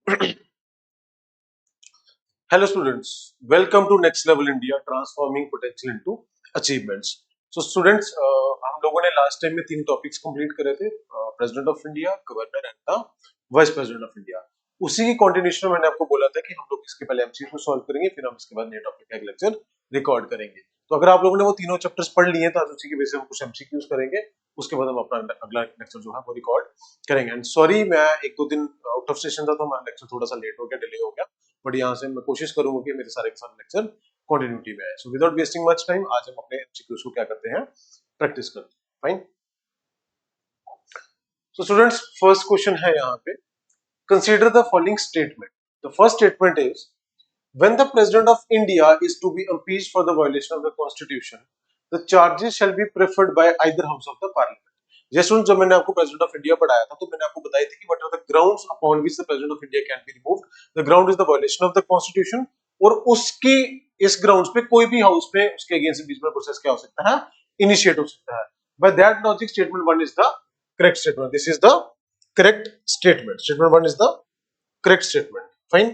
Hello students, welcome to Next Level India, transforming potential into achievements. So students, हम लोगों ने last time में 3 topics complete करे थे, president of India, governor and the vice president of India. उसी की continuation में मैंने आपको बोला था कि हम लोग इसके पहले एमसीक्यू सॉल्व करेंगे, फिर हम इसके बाद नए टॉपिक का एक लेक्चर रिकॉर्ड करेंगे। तो अगर आप लोगों ने वो तीनों चैप्टर्स पढ़ लिए हैं तो आज उसी की बेस पे हम कुछ एमसीक्यूज करेंगे, उसके बाद हम अपना अगला लेक्चर जो है वो रिकॉर्ड करेंगे। एंड सॉरी, मैं 1-2 दिन आउट ऑफ स्टेशन था तो हमारा लेक्चर थोड़ा सा लेट हो गया, डिले हो गया, बट यहाँ से मैं कोशिश करूंगा कि मेरे सारे के सारे लेक्चर कंटिन्यूटी में आए। So without wasting much time आज हम अपने एमसीक्यूज को क्या करते हैं, प्रैक्टिस करते हैं। Fine. So students, first question है यहाँ पे, consider the following statement. The first statement is when the president of India is to be impeached for the violation of the constitution, the charges shall be preferred by either house of the parliament. Yes students, जब मैंने आपको president of India पढ़ाया था तो मैंने आपको बताई थी कि what are the grounds upon which the president of India can be removed. The ground is the violation of the constitution, और उसकी इस grounds पे कोई भी हाउस पे उसके अगेंस्ट impeachment प्रोसेस क्या हो सकता है, इनिशिएट हो सकता है। By that logic, statement 1 is the correct statement. This is the correct statement. Statement 1 is the correct statement. Fine.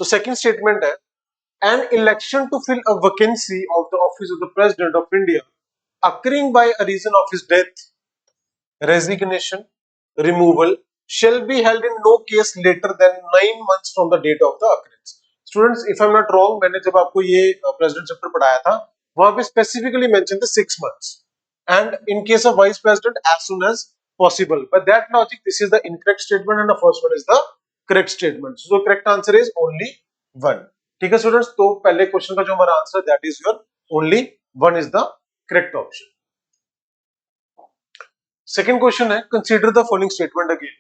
So second statement है, an election to fill a vacancy of the office of the president of India occurring by a reason of his death, resignation, removal shall be held in no case later than 9 months from the date of the occurrence. Students, if I'm not wrong, मैंने जब आपको ये president chapter पढ़ाया था वहां पे specifically mentioned the 6 months and in case of vice president as soon as possible. By that logic, this is the incorrect statement and the first one is the correct statement. So correct answer is only 1. ठीक है students, तो पहले question का जो हमारा answer that is your only 1 is the correct option. Second question है, consider the following statement again.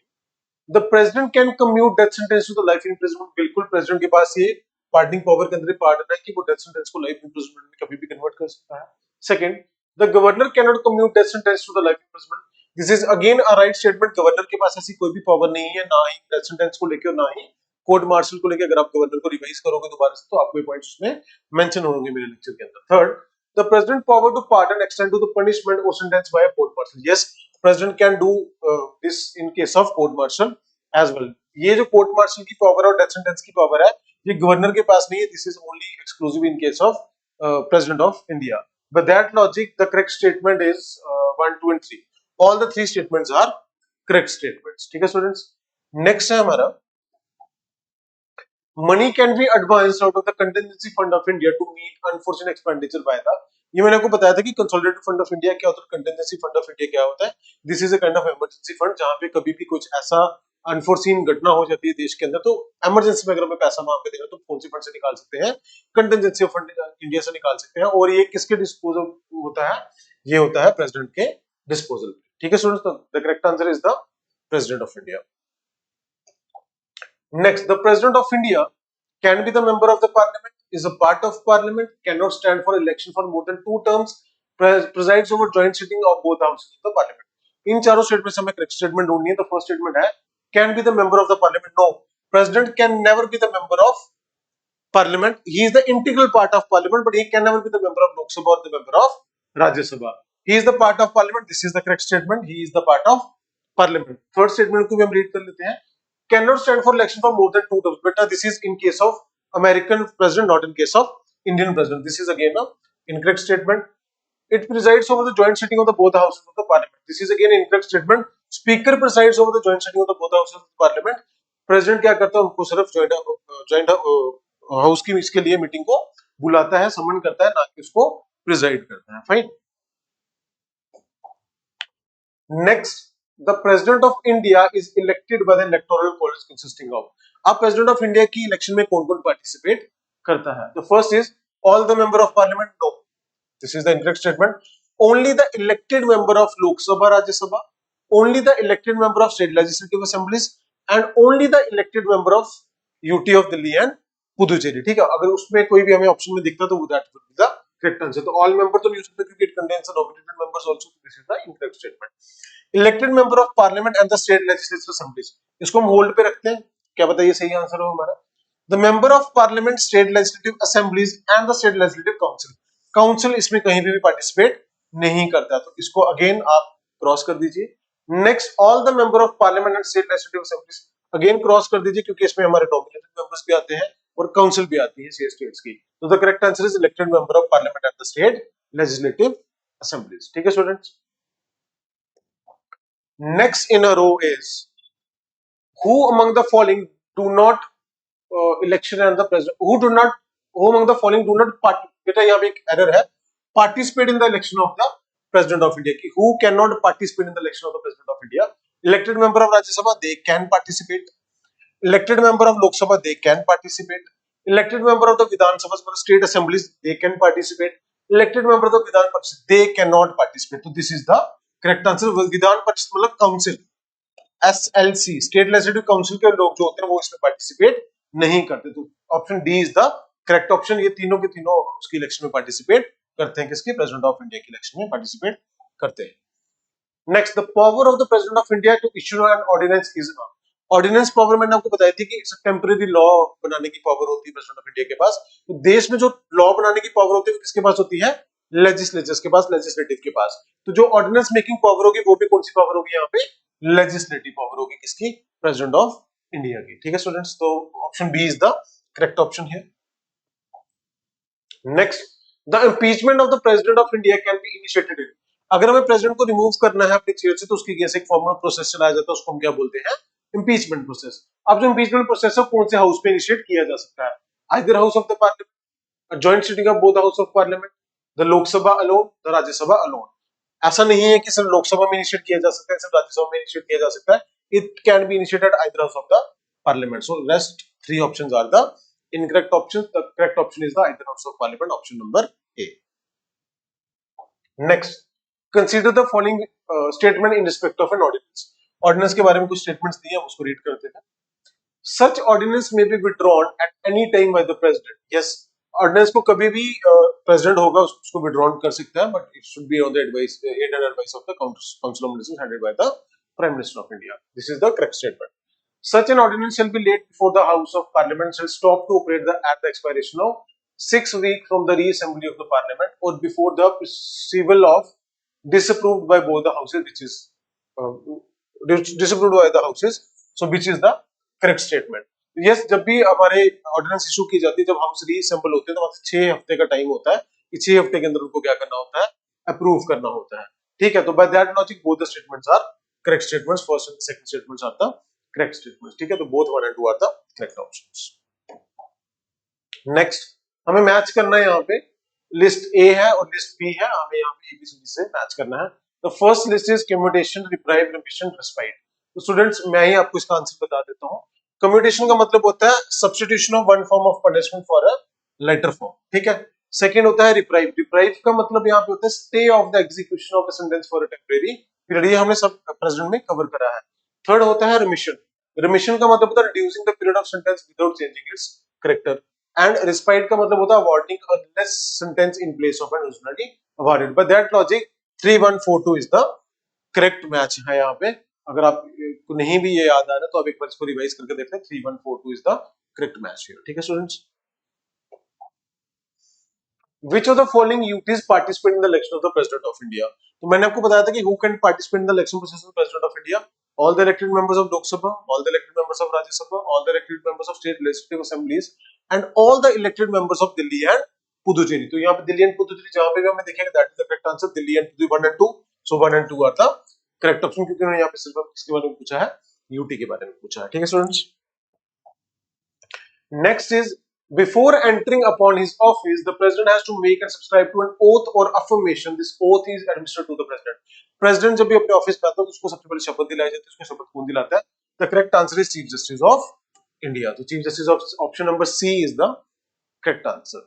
The president can commute death sentence to the life imprisonment. बिल्कुल president के पास ये पार्डनिंग पावर के अंदर पार्डन है कि वो डेथ सेंटेंस को लाइफ इम्प्रिजनमेंट में कभी भी कन्वर्ट कर सकता है। Second, the governor cannot commute death sentence to the life imprisonment. This is again a right statement. Governor के पास ऐसी कोई भी पावर नहीं है, ना ही डेथ सेंटेंस को लेकर, ना ही कोर्ट मार्शल को लेकर। अगर आप गवर्नर को रिवाइज करोगे दोबारा से तो आपको ये पॉइंट्स उसमें मेंशन होंगे मेरे लेक्चर के अंदर। Third, the president power to pardon extend to the punishment or sentence by court martial. Yes, president can do this in case of court martial as well. ये जो कोर्ट मार्शल की power और death sentence की power है ये governor के पास नहीं है। This is only exclusive in case of president of India. By that logic, the correct statement is 1, 2 and 3. All the 3 statements are correct statements. ठीक है स्टूडेंट्स। नेक्स्ट है हमारा, money can be advanced out of the contingency fund of India to meet unforeseen expenditure by the। ये मैंने आपको बताया था कि कंसोलिडेटेड फंड ऑफ इंडिया क्या होता है, कंटिजेंसी फंड ऑफ इंडिया क्या होता है। This is a kind of emergency fund जहां पे कभी भी कुछ ऐसा अनफोर्सीन घटना हो जाती है देश के अंदर तो इमरजेंसी में अगर हमें पैसा वहां पे देना तो कौन सी फंड से निकाल सकते हैं, कंटिजेंसी फंड इंडिया से निकाल सकते हैं। और ये किसके डिस्पोजल होता है, ये होता है प्रेसिडेंट के डिस्पोजल। ठीक है students, the correct answer is the president of India. Next, the President of India can be the member of the Parliament, is a part of Parliament, cannot stand for election for more than 2 terms, presides over joint sitting of both houses of the Parliament. इन चारों statement से हमें correct statement ढूंढनी है। तो first statement है, can be the member of the parliament. No, president can never be the member of parliament. He is the integral part of parliament but he can never be the member of Lok Sabha और the member of Rajya Sabha. He is the part of parliament. This is the correct statement, he is the part of parliament. Third statement को भी हम read कर लेते हैं, cannot stand for election for more than 2 terms. Beta, this is in case of American president, not in case of Indian president. This is again a incorrect statement. It presides over the joint sitting of the both houses of the parliament. This is again an incorrect statement. Speaker presides over the joint sitting of the both houses of the parliament. President क्या करता है, उनको सिर्फ joint house की इसके लिए meeting को बुलाता है, समन करता है, ना कि उसको प्रिजाइड करता है। Fine. Next, the president of India is elected by the electoral college consisting of। अब president of India की election में कौन-कौन participate करता है? The first is all the member of parliament। No, this is the incorrect statement। Only the elected member of Lok Sabha, Rajya Sabha, only the elected member of state legislative assemblies and only the elected member of UT of Delhi and Puducherry। ठीक है, अगर उसमें कोई भी हमें option में दिखता तो that would be the correct answer। तो all member तो नहीं हो सकते क्योंकि it contains the nominated members also। This is the incorrect statement। Elected member of parliament and the state legislative assemblies, इसको हम होल्ड पे रखते हैं, क्या बताइए सही आंसर हो हमारा। The member of parliament, state legislative assemblies and the state legislative council. Council इसमें कहीं भी पार्टिसिपेट नहीं करता, तो इसको अगेन आप क्रॉस कर दीजिए। Next, all the member of parliament and state legislative assemblies, again cross कर दीजिए क्योंकि इसमें हमारे नॉमिनेटेड मेंबर्स भी आते हैं और काउंसिल भी आती है स्टेट्स की। तो the correct answer is elected member of parliament at the state legislative assemblies. ठीक है students. Next in a row is who among the following do not election and the president who among the following do not बेटा यहाँ पे एक error है, participate in the election of the president of India की who cannot participate in the election of the president of India. Elected member of Rajya Sabha they can participate, elected member of Lok Sabha they can participate, elected member of the Vidhan Sabha state assemblies they can participate, elected member of the Vidhan Parishad they cannot participate. So this is the correct answer. Vidhan Parishad मतलब council, SLC state legislative council के लोग जो होते हैं वो इसमें participate नहीं करते। तो option D is the correct option. ये तीनों के तीनों उसकी इलेक्शन में पार्टिसिपेट करते हैं, किसके, प्रेसिडेंट ऑफ इंडिया की इलेक्शन में पार्टिसिपेट करते हैं। Next, the power of the president of India to issue an ordinance is ordinance power मैंने आपको बताई थी कि टेम्परेरी लॉ बनाने की पावर होती है प्रेसिडेंट ऑफ इंडिया के पास। तो देश में जो लॉ बनाने की पावर होती है वो किसके पास होती है, लेजिस्लेचर्स के पास, लेजिस्लेटिव के पास। तो जो ऑर्डिनेंस मेकिंग पावर होगी वो भी कौन सी पावर होगी यहाँ पे, लेजिस्लेटिव पावर होगी, किसकी, प्रेसिडेंट ऑफ इंडिया की। ठीक है स्टूडेंट्स, तो option B is the correct option है। Next, the impeachment of the president of India can be initiated in, अगर हमें प्रेसिडेंट को रिमूव करना है अपने चेयर से तो उसकी कैसे एक फॉर्मल प्रोसेस चलाया जाता है, उसको हम क्या बोलते हैं, इम्पीचमेंट प्रोसेस। अब जो इम्पीचमेंट प्रोसेस है कौन से हाउस पे इनिशिएट किया जा सकता है, either house of the parliament, joint sitting of both house of parliament, the Lok Sabha alone, the Rajya Sabha alone. ऐसा नहीं है कि सिर्फ लोकसभा में इनिशिएट किया जा सकता है, सिर्फ राज्यसभा में इनिशिएट किया जा सकता है, it can be initiated either house of the parliament. So rest three options are the incorrect options. The correct option is the either house of parliament, option number A. Next, consider the following statement in respect of an ordinance. Ordinance के बारे में कुछ statements दिए हैं, उसको read करते हैं। Such ordinance may be withdrawn at any time by the president. Yes, ordinance को कभी भी president होगा उसको withdrawn कर सकता है, but it should be on the advice, aid and advice of the council of ministers headed by the prime minister of India. This is the correct statement. Such an ordinance shall be laid before the House of Parliament shall stop to operate at the expiration of 6 weeks from the re-assembly of the Parliament or before the civil of disapproved by both the houses, which is disapproved by the houses. So, which is the correct statement. Yes, जब भी हमारे ordinance issue की जाती है, जब house री-असेंबल होते हैं तो वहां 6 हफ्ते का टाइम होता है कि 6 हफ्ते के अंदर उनको क्या करना होता है, अप्रूव करना होता है। ठीक है, तो by that logic both the statements are correct statements, first and second statements are the correct statements. ठीक है, तो both 1 and 2 are the correct options. Next, हमें मैच करना है, यहाँ पे लिस्ट A है और लिस्ट B है, हमें यहाँ पे ABCD से मैच करना है। The first list is commutation, reprieve, remission, respite. तो स्टूडेंट्स मैं ही आपको इसका आंसर बता देता हूँ। कम्यूटेशन का मतलब होता है substitution of one form of punishment for a lighter form. ठीक है, सेकेंड होता है रिप्राइव। रिप्राइव का मतलब यहाँ पे होता है stay of the execution of a sentence for a temporary period, ये हमने सब प्रेजेंट में कवर करा है। थर्ड होता है रिमिशन। रिमिशन का मतलब होता है reducing the period of sentence without changing its character. And respite का मतलब होता है avoiding a less sentence in place of an originally avoided. By that logic 3142 is the correct match है यहाँ पे। अगर आपको नहीं भी ये याद आ रहा है तो आप एक बार इसको रिवाइज करके देख लें, 3142 is the correct match here. ठीक है students, Which of the following UTs participate in the election of the President of India? तो मैंने आपको बताया था कि who can participate in the election process of the President of India? All the elected members of Lok Sabha, all the elected members of Rajya Sabha, all the elected members of state legislative assemblies, and all the elected members of Delhi and Puducherry. तो यहाँ पे Delhi and Puducherry जहाँ पे भी हमें देखेंगे that is the correct answer. Delhi and Puducherry 1 and 2, so 1 and 2 are the correct option, क्योंकि उन्होंने यहाँ पे सिर्फ किसके बारे में पूछा है, यूटी के बारे में पूछा है। ठीक है students, next is before entering upon his office the president has to make and subscribe to an oath or affirmation. This oath is administered to the president. president जब भी अपने ऑफिस पे आता है तो उसको सबसे पहले शपथ दिलाई जाती है। उसको शपथ कौन दिलाता है? The correct answer is Chief Justice of India. So Chief Justice of option number C is the correct answer.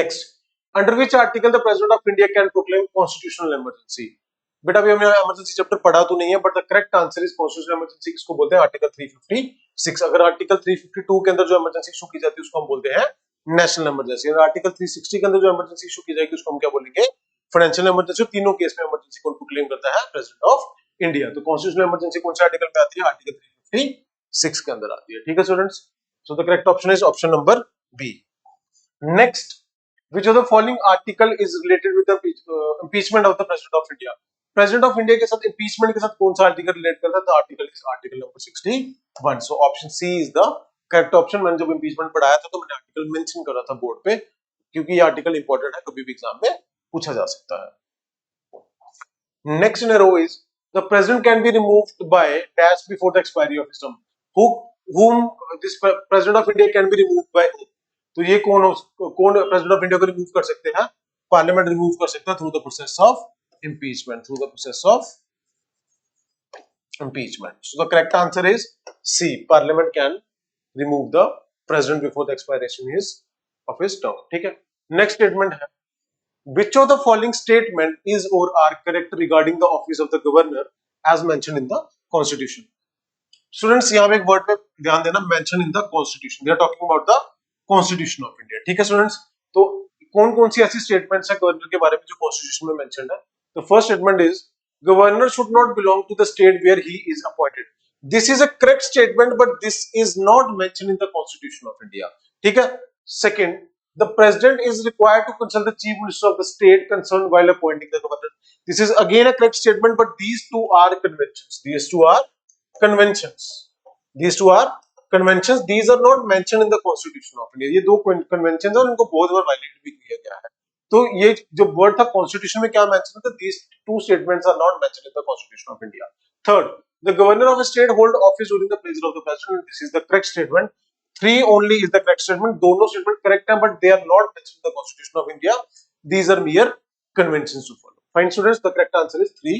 Next, under which article the president of India can proclaim constitutional emergency? बेटा अभी हमने emergency chapter पढ़ा तो नहीं है, but the correct answer is constitutional emergency किसको बोलते हैं? आर्टिकल 356। अगर आर्टिकल 352 के अंदर जो इमरजेंसी इशू की जाती है उसको हम बोलते हैं नेशनल इमरजेंसी। अगर आर्टिकल 360 के अंदर जो इमरजेंसी इशू की जाएगी उसको हम क्या बोलेंगे? Financial emergency. तीनों केस में इमरजेंसी कौन प्रोक्लेम करता है? President of India. तो कॉन्स्टिट्यूशनल इमरजेंसी कौन से आर्टिकल में आती है? आर्टिकल 356 के अंदर आती है। ठीक है students, so the correct option is option number B. Next, which of the following article is related with the impeachment of the president of India? President of India के साथ इम्पीचमेंट के साथ कौन सा आर्टिकल रिलेट करता है? तो article is article number 61. So option C is the correct option. मैंने जब इम्पीचमेंट पढ़ाया था तो मैंने आर्टिकल मेंशन करा था बोर्ड पे, क्योंकि ये आर्टिकल इंपॉर्टेंट है, कभी भी एग्जाम में पूछा जा सकता है. Next in a row is the president can be removed by dash before the expiry of his term. Whom this president of India can be removed by whom? तो ये कौन president of India को remove कर सकते हैं? Parliament remove कर सकता है through the process of impeachment. Through the process of impeachment. So the correct answer is C. Parliament can remove the president before the expiration of his term. ठीक है. Next statement है, which of the following statement is or are correct regarding the office of the governor as mentioned in the constitution? Students, यहाँ पे एक word पे ध्यान देना, mention in the constitution. They are talking about the constitution of India. ठीक है students. तो कौन कौन सी ऐसी स्टेटमेंट्स है गवर्नर के बारे में जो कॉन्स्टिट्यूशन में मेंशन्ड है? तो first statement is governor should not belong to the state where he is appointed. This is a correct statement but this is not mentioned in the constitution of India. ठीक है. Second, the president is required to consult the chief minister of the state concerned while appointing the governor. This is again a correct statement, but these two are conventions. These two are conventions. These two are conventions. These are not mentioned in the constitution of India. ये दो conventions हैं और इनको बहुत बार violate भी किया गया है. तो ये जो word था constitution में क्या mention था? These two statements are not mentioned in the constitution of India. Third, the governor of a state hold office during the pleasure of the president. This is the correct statement. 3 only is the correct statement. दोनों statement correct हैं, but they are not mentioned in the Constitution of India. These are mere conventions to follow. Fine students, the correct answer is 3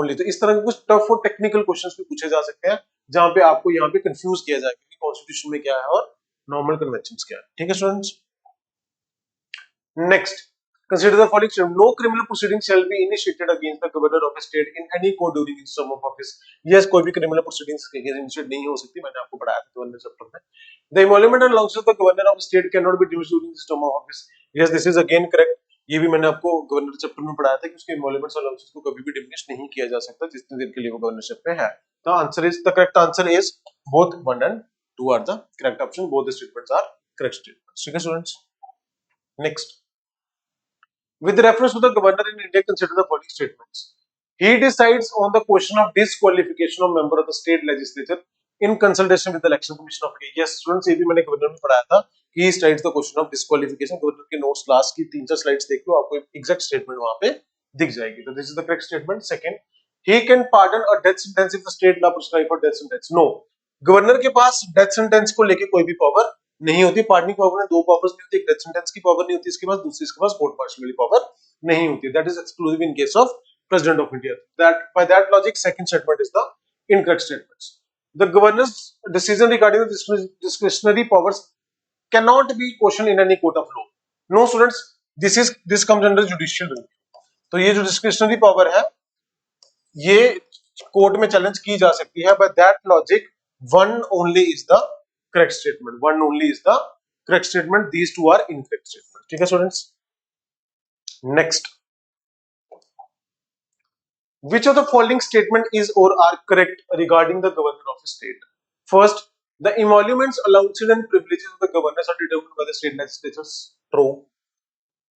only. तो इस तरह के कुछ tough और technical questions भी पूछे जा सकते हैं, जहां पे आपको यहाँ पे कंफ्यूज किया जाएगा कि कॉन्स्टिट्यूशन में क्या है और नॉर्मल कन्वेंशंस क्या है. ठीक है students. Next, consider the following statement. No criminal proceeding shall be initiated against the governor of a state in any court during his term of office. Yes, कोई भी criminal proceedings initiate नहीं हो सकती. मैंने आपको पढ़ाया था गवर्नर चैप्टर में. The emolument and allowances of the governor of a state cannot be diminished during his term of office. Yes, this is again correct. ये भी मैंने आपको गवर्नर चैप्टर में पढ़ाया था कि उसके emoluments और allowances को कभी भी डिमिनिश नहीं किया जा सकता जितने दिन के लिए वो गवर्नरशिप पे है. The correct answer is both 1 and 2 are the correct option. Both the statements are correct statements. ठीक है students. Next. With reference to the governor in India, consider the following statements. He decides on the question of disqualification of member of the state legislature in consultation with the election commission of India. Yes, students, ये भी मैंने governor में पढ़ाया था. He decides the question of disqualification. Governor के notes last की 3-4 slides देख लो, आपको एग्जैक्ट स्टेटमेंट वहां पे दिख जाएगी. तो this is the correct statement. Second, he can pardon a death sentence if the state law prescribes for death sentence. No, governor के पास डेथ सेंटेंस को लेके कोई भी पावर नहीं होती. पार्डनिंग पावर में 2 पावर्स नहीं होती, एक डेथ सेंटेंस की पावर नहीं होती इसके पास, दूसरी इसके पास कोर्ट मार्शल वाली पावर नहीं होती. That is exclusive in case of president of India. That bye that logic second statement is the incorrect statement. The governors decision regarding the discretionary powers cannot be questioned in any court of law. No students, this comes under judicial review. तो ये जो discretionary power है ये court में challenge की जा सकती है. Bye that logic 1 only is the correct statement. 1 only is the correct statement. These two are incorrect statements. ठीक है students. Next, which of the following statement is or are correct regarding the governor of a state? First, the emoluments, allowances and privileges of the governors are determined by the state legislatures. True.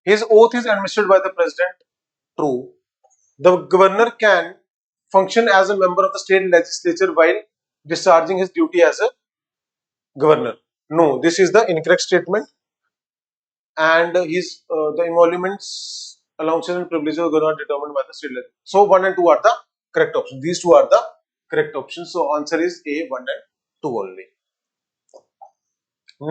His oath is administered by the president. True. The governor can function as a member of the state legislature while discharging his duty as a governor. No, this is the incorrect statement. And the emoluments, allowances and privileges of the governor are determined by the state legislature. So 1 and 2 are the correct options. These two are the correct options. So answer is A, 1 and 2 only.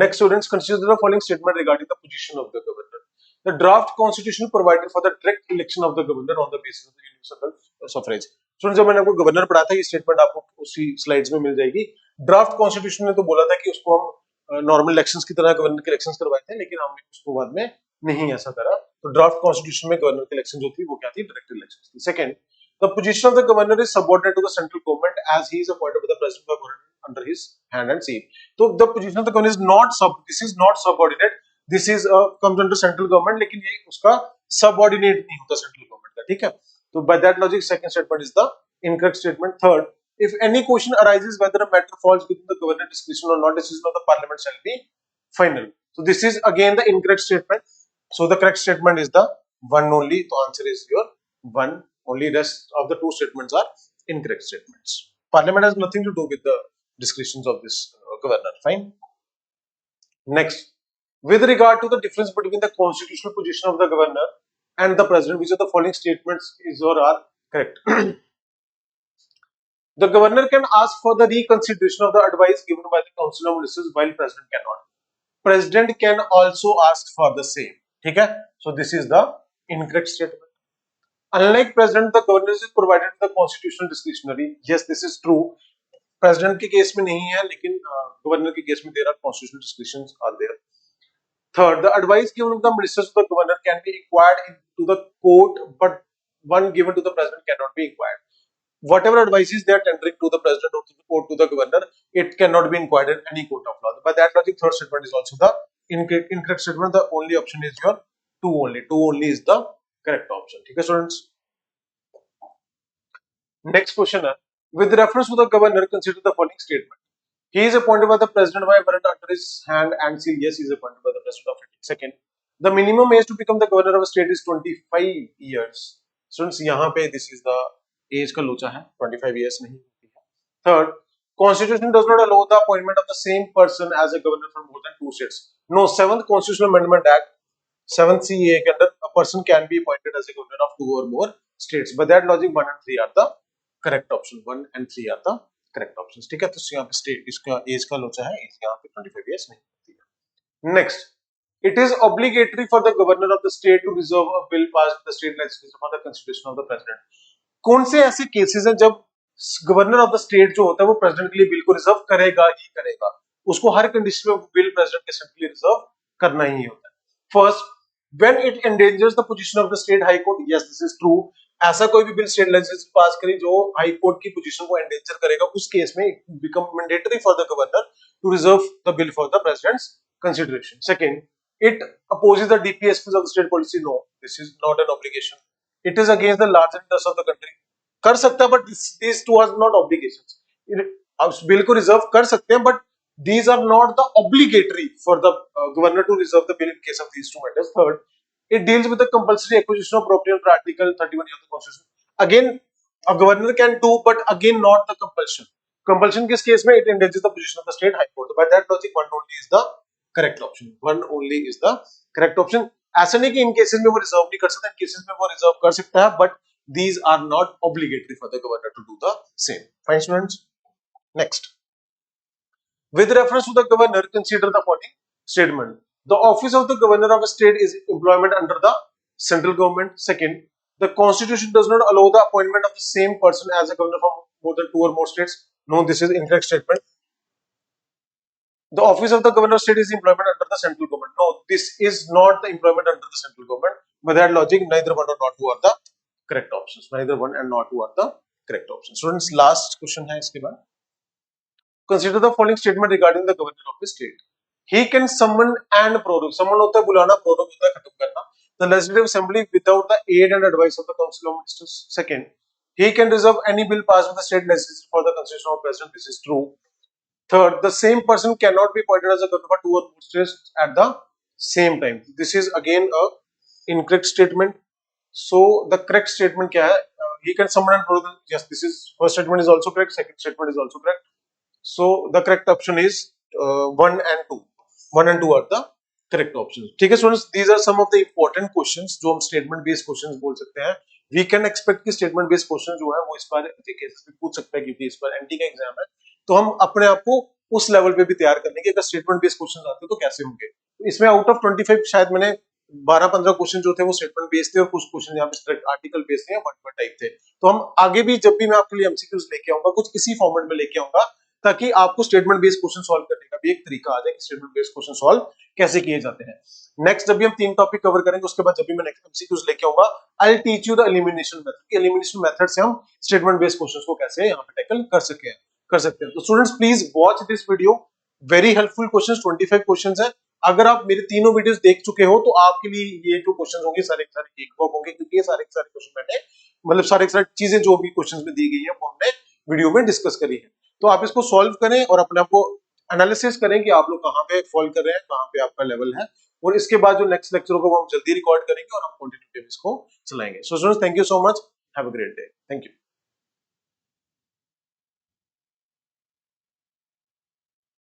Next students, consider the following statement regarding the position of the governor. The draft constitution provided for the direct election of the governor on the basis of the universal suffrage. Student, जब मैंने आपको governor पढ़ा था ये statement आपको उसी slides में मिल जाएगी. ड्राफ्ट कॉन्स्टिट्यूशन ने तो बोला था कि उसको हम नॉर्मल इलेक्शंस की तरह गवर्नर के इलेक्शंस करवाए थे, लेकिन हमने उसको बाद में नहीं ऐसा करा. तो ड्राफ्ट कॉन्स्टिट्यूशन में गवर्नर की इलेक्शन जो थी वो क्या थी? डायरेक्ट इलेक्शन थी. Second, the position of the governor is subordinate to the central government as he is appointed by the president of government under his hand and seal. So the position of the governor is not this is not subordinate. This is comes under central government, लेकिन ये उसका subordinate नहीं होता central government का. ठीक है. तो by that logic second statement is the incorrect statement. Third, if any question arises whether a matter falls within the governor discretion or not, decision of the parliament shall be final. So this is again the incorrect statement. So the correct statement is the 1 only. So answer is your 1 Only rest of the two statements are incorrect statements. Parliament has nothing to do with the discretions of this governor. Fine. Next, with regard to the difference between the constitutional position of the governor and the president, which of the following statements is or are correct? The governor can ask for the reconsideration of the advice given by the council of ministers, while president cannot. President can also ask for the same. Okay? So this is the incorrect statement. Unlike president, the governor is provided the constitutional discretionary. Yes, this is true. President के case में नहीं है, लेकिन governor के case में there are constitutional discretions are there. Third, the advice given to the ministers to the governor can be inquired into the court, but one given to the president cannot be inquired. Whatever advices they are tendering to the president or to the governor, it cannot be inquired in any court of law. By that logic, third statement is also the incorrect statement. The only option is your two only. Two only is the correct option. Okay, students. Next question. With reference to the governor, consider the following statement. He is appointed by the president by warrant under his hand and seal. Yes, he is appointed by the president of India. Second, the minimum age to become the governor of a state is 25 years. Students, यहाँ पे this is the age का लोचा है, 25 years नहीं होती है. Third, Constitution does not allow the appointment of the same person as a governor for more than two states. No, 7th Constitutional Amendment Act, 7th CA के अंदर a person can be appointed as a governor of two or more states. By that logic, 1 and 3 are the correct option. 1 and 3 are the correct options. ठीक है, तो यहाँ पे state इसका as का लोचा है, यहाँ पे 25 years नहीं होती है. Next, it is obligatory for the governor of the state to reserve a bill passed by the state legislature for the consideration of the president. कौन से ऐसे केसेस हैं जब गवर्नर ऑफ द स्टेट जो होता है वो प्रेसिडेंट के लिए बिल को रिजर्व करेगा ही करेगा, उसको हर कंडीशन में बिल प्रेसिडेंट के लिए रिजर्व करना ही होता है. First, when it endangers the position of the state high court. Yes, this is true. ऐसा कोई भी बिल स्टेट लेजिस्लेचर पास करे जो हाई कोर्ट की पोजीशन को एंडेंजर करेगा, उस केस में it become mandatory for the governor to reserve the bill for the president's consideration. Second, it opposes the DPSPs of the state policy. No, this is not an obligation. It is against the larger interest of the country. कर सकता है, but these two are not obligations. आप bill को reserve कर सकते हैं, but these are not the obligatory for the governor to reserve the bill in case of these two matters. Third, it deals with the compulsory acquisition of property under Article 31 of the Constitution. Again, a governor can do, but again not the compulsion. Compulsion किस case में? It endangers the position of the state high court. By that logic, one only is the correct option. One only is the correct option. ऐसा नहीं कि इन cases में वो reserve नहीं कर सकता, इन केसेस में वो रिजर्व कर सकता है, but these are not obligatory for the governor to do the same. Fine, students. Next, with reference to the governor, consider the following statement. The office of the governor of a state is employment under the central government. Second, the constitution does not allow the appointment of the same person as a governor for more than two or more states. No, this is incorrect statement. The office of the governor of state is employment under the central government. No, this is not the employment under the central government. By that logic, neither one or not two are the correct options. Neither one and not two are the correct options. Students, last question है इसके बाद. Consider the following statement regarding the governor of the state. He can summon and prorogue. Summon होता है बुलाना, prorogue होता है खत्म करना. The legislative assembly without the aid and advice of the council of ministers. Second, he can reserve any bill passed by the state legislature for the consideration of president. This is true. Third, the same person cannot be appointed as a governor for two or more states at the same time. This is again a incorrect statement. So the correct statement क्या है? He can summon and prorogue. Yes, this is first statement is also correct. Second statement is also correct. So the correct option is 1 and 2. 1 and 2 are the correct options. ठीक है students, these are some of the important questions जो हम statement based questions बोल सकते हैं. We can expect कि statement based questions जो है वो इस बार पूछ सकता है, क्योंकि इस बार NT का एग्जाम है, तो हम अपने आप को उस लेवल पे भी तैयार करने के अगर statement based questions आते तो कैसे होंगे. इसमें आउट ऑफ 25 शायद मैंने 12-15 क्वेश्चन जो थे वो स्टेटमेंट बेस्ड थे और कुछ क्वेश्चन यहाँ पे आर्टिकल बेस्ड थे या वन वर्ड टाइप थे. तो हम आगे भी जब भी मैं आपके लिए एमसीक्यूज लेके आऊंगा कुछ इसी फॉर्मेट में लेके आऊंगा, ताकि आपको स्टेटमेंट बेस्ड क्वेश्चन सॉल्व करने का भी एक तरीका आ जाए कि स्टेटमेंट बेस्ड क्वेश्चन सॉल्व कैसे किए जाते हैं. नेक्स्ट जब भी हम 3 टॉपिक कवर करेंगे उसके बाद जब भी मैं नेक्स्ट एमसीक्यूज लेके आऊंगा, I will teach you the elimination method. Elimination method से हम स्टेटमेंट बेस्ड क्वेश्चंस को कैसे यहाँ पे टैकल कर सकते हैं. तो students please watch this video, very helpful questions. 25 questions हैं. अगर आप मेरे तीनों वीडियोस देख चुके हो तो आपके लिए ये जो क्वेश्चंस होंगे सारे एक वर्क होंगे, क्योंकि ये सारे क्वेश्चन मैंने मतलब सारे चीजें जो भी क्वेश्चंस में दी गई है वो हमने वीडियो में डिस्कस करी है. तो आप इसको सॉल्व करें और अपने आप को एनालिसिस करें कि आप लोग कहाँ पे फॉल कर रहे हैं, कहाँ पे आपका लेवल है, और इसके बाद जो नेक्स्ट लेक्चर होगा वो हम जल्दी रिकॉर्ड करेंगे और हम कंटिन्यू इसको चलाएंगे. So students, thank you so much. Have a great day. Thank you.